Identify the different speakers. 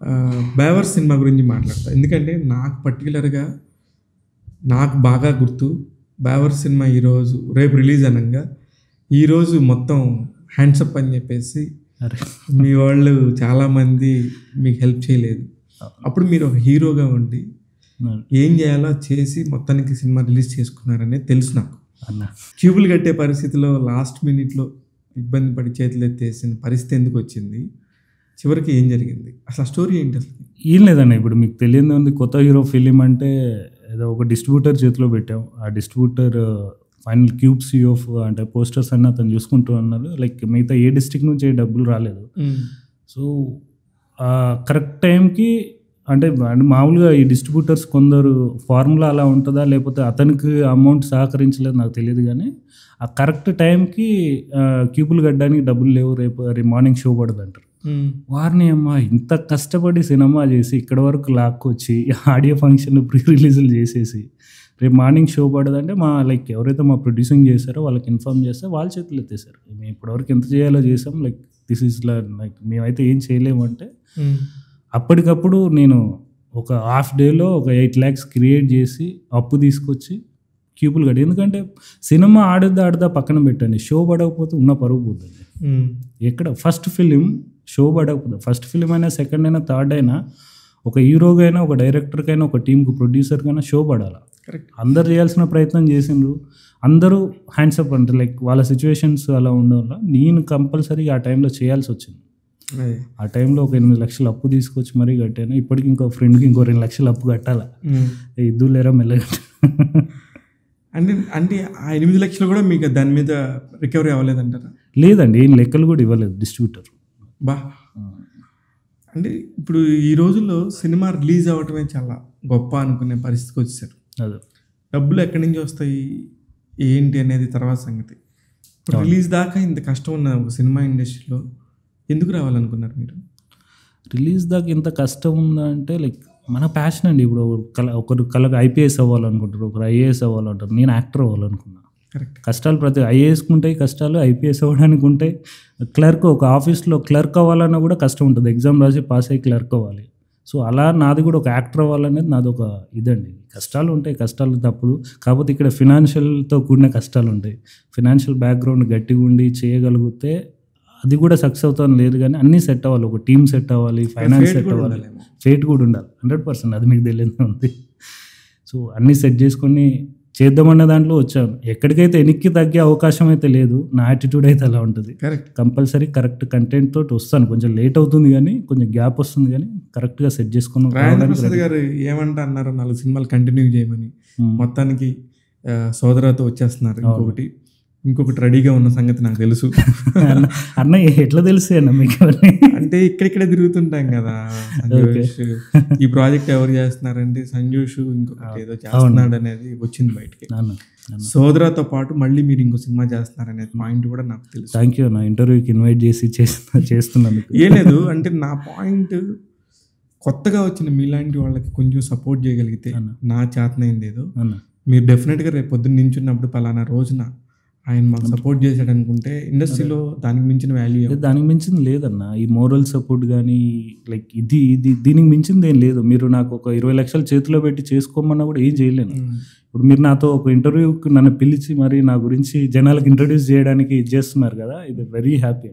Speaker 1: 'బేవర్స్' సినిమా గురించి మాట్లాడతా. ఎందుకంటే నాకు పర్టిక్యులర్‌గా నాకు బాగా గుర్తు 'బేవర్స్' సినిమా రేపు రిలీజ్ అనంగా ఈరోజు మొత్తం హ్యాండ్స్ అప్ అని చెప్పేసి
Speaker 2: అరే
Speaker 1: మీ వాళ్ళు చాలామంది మీకు హెల్ప్ చేయలేదు. అప్పుడు మీరు ఒక హీరోగా ఉండి ఏం చేయాలో చేసి మొత్తానికి సినిమా రిలీజ్ చేసుకున్నారనేది తెలుసు నాకు.
Speaker 2: అన్న
Speaker 1: క్యూబులు కట్టే పరిస్థితిలో లాస్ట్ మినిట్లో ఇబ్బంది పడి చేతులు ఎత్తేసిన పరిస్థితి ఎందుకు వచ్చింది? చివరికి ఏం జరిగింది? అసలు ఆ స్టోరీ ఏంటి అసలు?
Speaker 2: ఏం లేదన్న, ఇప్పుడు మీకు తెలియదు ఉంది. కొత్త హీరో ఫిలిం అంటే ఏదో ఒక డిస్ట్రిబ్యూటర్ చేతిలో పెట్టాం. ఆ డిస్ట్రిబ్యూటర్ ఫైనల్ క్యూబ్స్ ఆఫ్ అంటే పోస్టర్స్ అన్నీ అతను చూసుకుంటూ అన్నారు. లైక్ మిగతా ఏ డిస్ట్రిక్ట్ నుంచి డబ్బులు రాలేదు. సో కరెక్ట్ టైంకి అంటే మామూలుగా ఈ డిస్ట్రిబ్యూటర్స్ కొందరు ఫార్ములా అలా ఉంటుందా, లేకపోతే అతనికి అమౌంట్ సహకరించలేదు నాకు తెలియదు. కానీ ఆ కరెక్ట్ టైంకి క్యూబులు కట్టడానికి డబ్బులు లేవు, రేపు మార్నింగ్ షో పడదు అంటారు. వారిని అమ్మ ఇంత కష్టపడి సినిమా చేసి ఇక్కడ వరకు లాక్కొచ్చి ఆడియో ఫంక్షన్ ప్రీ రిలీజులు చేసేసి రేపు మార్నింగ్ షో పడదంటే లైక్ ఎవరైతే మా ప్రొడ్యూసింగ్ చేశారో వాళ్ళకి ఇన్ఫార్మ్ చేస్తే వాళ్ళ చేతులు ఎత్తేసారు. మేము ఇప్పటివరకు ఎంత చేయాలో చేసాం, లైక్ దిస్ ఈజ్ లైక్ మేమైతే ఏం చేయలేమంటే అప్పటికప్పుడు నేను ఒక హాఫ్ డేలో ఒక 8 lakhs క్రియేట్ చేసి అప్పు తీసుకొచ్చి క్యూబులు కట్టి. ఎందుకంటే సినిమా ఆడదా పక్కన పెట్టండి, షో పడకపోతే ఉన్న పరుగు పోతుంది. ఎక్కడ ఫస్ట్ ఫిలిం షో పడకపోతే, ఫస్ట్ ఫిలిం అయినా సెకండ్ అయినా థర్డ్ అయినా ఒక హీరోకైనా ఒక డైరెక్టర్కైనా ఒక టీంకి ప్రొడ్యూసర్కైనా షో పడాలి. అందరు చేయాల్సిన ప్రయత్నం చేసిండ్రు, అందరూ హ్యాండ్స్ అప్ అంటే లైక్ వాళ్ళ సిచ్యువేషన్స్ అలా ఉండడం వల్ల నేను కంపల్సరీ ఆ టైంలో చేయాల్సి వచ్చింది. ఆ టైంలో ఒక 8 లక్షలు అప్పు తీసుకొచ్చి మరీ కట్టాను. ఇప్పటికి ఇంకో ఫ్రెండ్కి ఇంకో 2 లక్షలు అప్పు కట్టాలా, ఇద్దు లేరా మెల్లగా.
Speaker 1: అంటే ఆ 8 లక్షలు కూడా మీకు దాని మీద రికవరీ అవ్వలేదంటారా?
Speaker 2: లేదండి, ఏం లెక్కలు కూడా ఇవ్వలేదు డిస్ట్రిబ్యూటర్.
Speaker 1: అంటే ఇప్పుడు ఈ రోజుల్లో సినిమా రిలీజ్ అవ్వటమే చాలా గొప్ప అనుకునే పరిస్థితికి వచ్చేసారు.
Speaker 2: అదే
Speaker 1: డబ్బులు ఎక్కడి నుంచి వస్తాయి ఏంటి అనేది తర్వాత సంగతి. ఇప్పుడు రిలీజ్ దాకా ఇంత కష్టం ఉన్న ఒక సినిమా ఇండస్ట్రీలో ఎందుకు రావాలనుకున్నారు మీరు?
Speaker 2: రిలీజ్ దాకా ఇంత కష్టం ఉందా అంటే లైక్ మన ప్యాషన్ అండి. ఇప్పుడు ఒకరు కళకు ఐపీఎస్ అవ్వాలనుకుంటారు, ఒకరు ఐఏఎస్ అవ్వాలంటారు. నేను యాక్టర్ అవ్వాలనుకున్నా.
Speaker 1: కరెక్ట్.
Speaker 2: కష్టాలు ప్రతి ఐఏఎస్కి ఉంటాయి కష్టాలు, ఐపీఎస్ అవ్వడానికి ఉంటాయి. క్లర్క్ ఒక ఆఫీస్లో క్లర్క్ అవ్వాలన్నా కూడా కష్టం ఉంటుంది, ఎగ్జామ్ రాసి పాస్ అయ్యి క్లర్క్ అవ్వాలి. సో అలా నాది కూడా ఒక యాక్టర్ అవ్వాలనేది నాది ఒక ఇదండి. కష్టాలు ఉంటాయి, కష్టాలు తప్పదు. కాకపోతే ఇక్కడ ఫినాన్షియల్తో కూడిన కష్టాలు ఉంటాయి. ఫినాన్షియల్ బ్యాక్గ్రౌండ్ గట్టిగా ఉండి చేయగలిగితే అది కూడా సక్సెస్ అవుతాను లేదు, కానీ అన్నీ సెట్ అవ్వాలి. ఒక టీమ్ సెట్ అవ్వాలి, ఫైనాన్స్ సెట్ అవ్వాలి, ఫేట్ కూడా ఉండాలి. 100% అది మీకు తెలియదు ఉంది. సో అన్నీ సెట్ చేసుకొని చేద్దామన్న దాంట్లో వచ్చాను. ఎక్కడికైతే ఎనిక్కి తగ్గే అవకాశం అయితే లేదు. నా యాటిట్యూడ్ అయితే అలా ఉంటుంది. కంపల్సరీ కరెక్ట్ కంటెంట్ తోటి వస్తాను. కొంచెం లేట్ అవుతుంది కానీ, కొంచెం గ్యాప్ వస్తుంది కానీ కరెక్ట్గా సెట్ చేసుకున్నాను.
Speaker 1: రాజేంద్ర ప్రసాద్ గారు ఏమంటా అన్నారు, 4 సినిమాలు కంటిన్యూ చేయమని. మొత్తానికి సోదరతో వచ్చేస్తున్నారు. ఇంకొకటి రెడీగా ఉన్న సంగతి నాకు తెలుసు.
Speaker 2: అన్న ఎట్లా తెలుసు అన్న మీకు?
Speaker 1: అంటే ఇక్కడిక్కడే తిరుగుతుంటాం కదా. సంజోష్ ఈ ప్రాజెక్ట్ ఎవరు చేస్తున్నారంటే సంజోష్ ఇంకొకటి ఏదో చేస్తున్నాడు అనేది వచ్చింది బయటికి. సోదరతో పాటు మళ్ళీ మీరు ఇంకో సినిమా చేస్తున్నారనేది పాయింట్ కూడా నాకు తెలుసు.
Speaker 2: Thank you. నా ఇంటర్వ్యూకి ఇన్వైట్ చేసి చేస్తున్నాను.
Speaker 1: ఏం లేదు అంటే నా పాయింట్ కొత్తగా వచ్చిన మీలాంటి వాళ్ళకి కొంచెం సపోర్ట్ చేయగలిగితే నా చేతనైంది ఏదో మీరు డెఫినెట్గా రేపు పొద్దున్న నించున్నప్పుడు పలానా రోజున ఆయన మాకు సపోర్ట్ చేశాడు అనుకుంటే ఇండస్ట్రీలో దానికి మించిన వాల్యూ,
Speaker 2: దానికి మించింది లేదన్న. ఈ మోరల్ సపోర్ట్ కానీ లైక్ దీనికి మించింది ఏం లేదు. మీరు నాకు ఒక 20 లక్షలు చేతిలో పెట్టి చేసుకోమన్నా కూడా ఏం చేయలేను. ఇప్పుడు మీరు నాతో ఒక ఇంటర్వ్యూకి నన్ను పిలిచి మరి నా గురించి జనాలకు ఇంట్రడ్యూస్ చేయడానికి ఇది చేస్తున్నారు కదా, ఇది వెరీ హ్యాపీ.